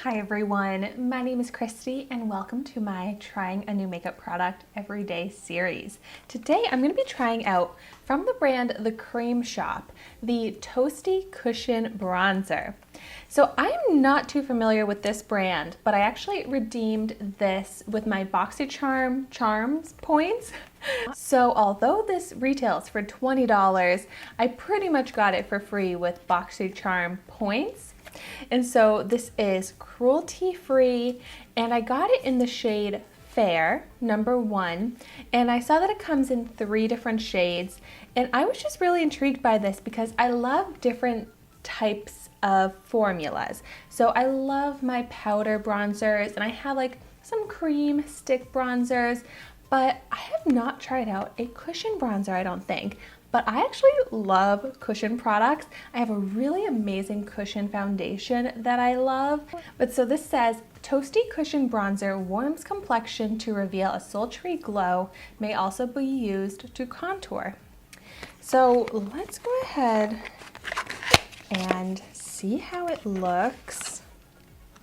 Hi everyone, my name is Christy and welcome to my Trying a New Makeup Product Everyday series. Today I'm going to be trying out from the brand The Creme Shop, the Toasty Cushion Bronzer. So I'm not too familiar with this brand, but I actually redeemed this with my BoxyCharm Charms points. So although this retails for $20, I pretty much got it for free with BoxyCharm points. And so this is cruelty-free, and I got it in the shade Fair, number 1, and I saw that it comes in 3 different shades, and I was just really intrigued by this because I love different types of formulas. So I love my powder bronzers, and I have like some cream stick bronzers, but I have not tried out a cushion bronzer, I don't think. But I actually love cushion products. I have a really amazing cushion foundation that I love. But so this says, Toasty Cushion Bronzer warms complexion to reveal a sultry glow, may also be used to contour. So let's go ahead and see how it looks.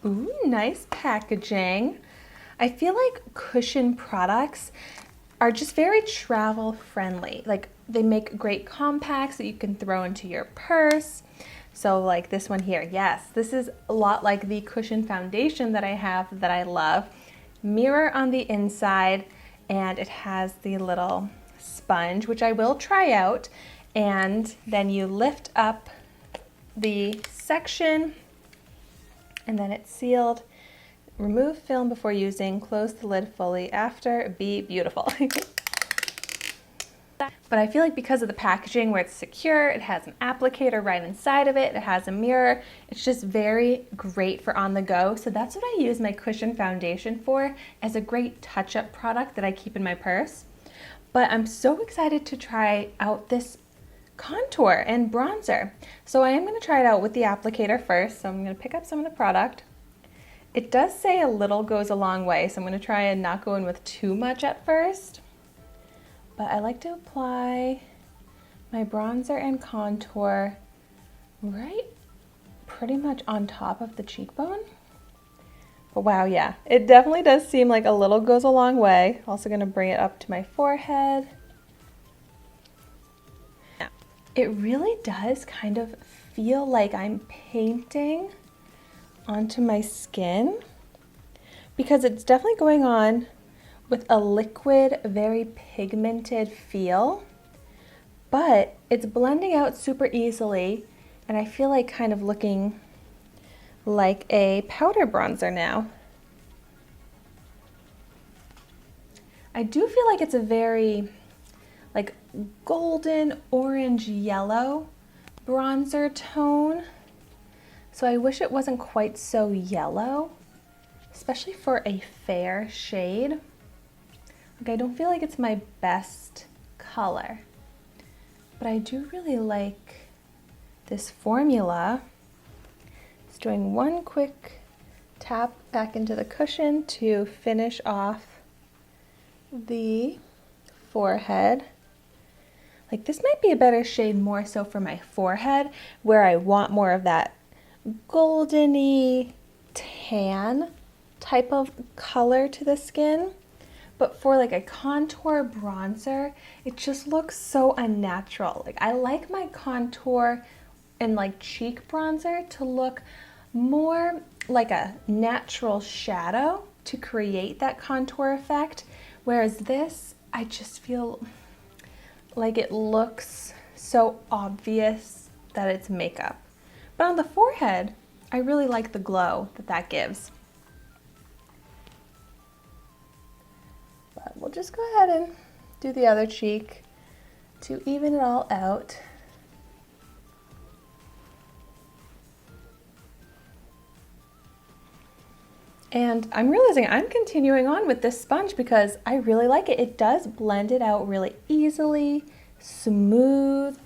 Ooh, nice packaging. I feel like cushion products are just very travel friendly. Like they make great compacts that you can throw into your purse. So like this one here, yes, this is a lot like the cushion foundation that I have that I love. Mirror on the inside, and it has the little sponge, which I will try out. And then you lift up the section and then it's sealed. Remove film before using, close the lid fully after, be beautiful. But I feel like because of the packaging where it's secure, it has an applicator right inside of it, it has a mirror, it's just very great for on the go. So that's what I use my cushion foundation for, as a great touch-up product that I keep in my purse. But I'm so excited to try out this contour and bronzer. So I am going to try it out with the applicator first. So I'm going to pick up some of the product. It does say a little goes a long way, so I'm going to try and not go in with too much at first. But I like to apply my bronzer and contour right pretty much on top of the cheekbone. But wow, yeah, it definitely does seem like a little goes a long way. Also going to bring it up to my forehead. It really does kind of feel like I'm painting onto my skin, because it's definitely going on with a liquid, very pigmented feel, but it's blending out super easily, and I feel like kind of looking like a powder bronzer now. I do feel like it's a very like golden orange yellow bronzer tone. So I wish it wasn't quite so yellow, especially for a fair shade. Like I don't feel like it's my best color, but I do really like this formula. Just doing one quick tap back into the cushion to finish off the forehead. Like this might be a better shade more so for my forehead, where I want more of that goldeny tan type of color to the skin. But for like a contour bronzer, it just looks so unnatural. Like I like my contour and like cheek bronzer to look more like a natural shadow to create that contour effect, whereas this, I just feel like it looks so obvious that it's makeup. But on the forehead, I really like the glow that that gives. But we'll just go ahead and do the other cheek to even it all out. And I'm realizing I'm continuing on with this sponge because I really like it. It does blend it out really easily, smooth.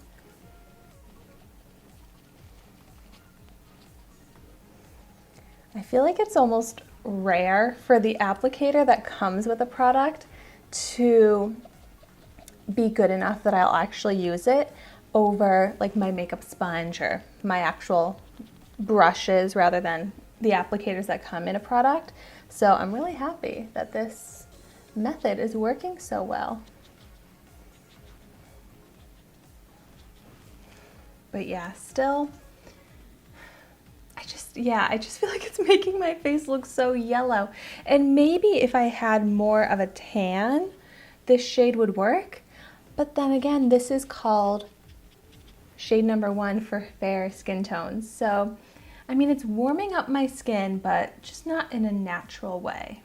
I feel like it's almost rare for the applicator that comes with a product to be good enough that I'll actually use it over like my makeup sponge or my actual brushes rather than the applicators that come in a product. So I'm really happy that this method is working so well. But yeah, still, I just feel like it's making my face look so yellow. And maybe if I had more of a tan, this shade would work. But then again, this is called shade number 1 for fair skin tones. So, I mean, it's warming up my skin, but just not in a natural way.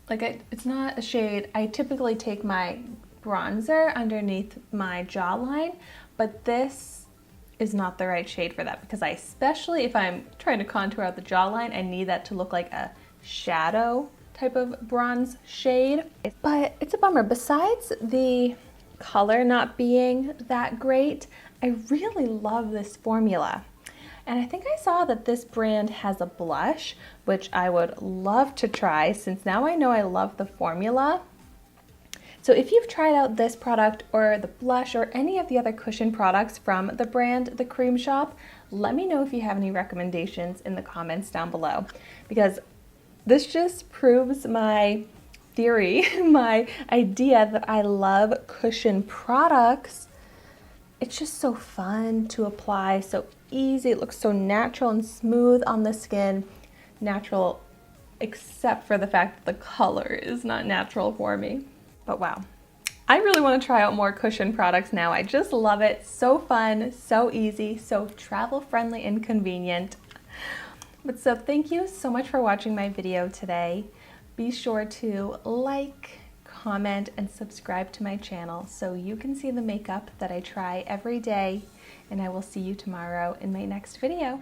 Like, it's not a shade. I typically take my bronzer underneath my jawline, but this is not the right shade for that, because especially if I'm trying to contour out the jawline, I need that to look like a shadow type of bronze shade. But it's a bummer. Besides the color not being that great, I really love this formula. And I think I saw that this brand has a blush, which I would love to try since now I know I love the formula. So if you've tried out this product or the blush or any of the other cushion products from the brand The Creme Shop, let me know if you have any recommendations in the comments down below, because this just proves my theory, my idea that I love cushion products. It's just so fun to apply, so easy. It looks so natural and smooth on the skin. Natural, except for the fact that the color is not natural for me. But wow, I really want to try out more cushion products now. I just love it. So fun, so easy, so travel friendly and convenient. But so thank you so much for watching my video today. Be sure to like, comment, and subscribe to my channel so you can see the makeup that I try every day. And I will see you tomorrow in my next video.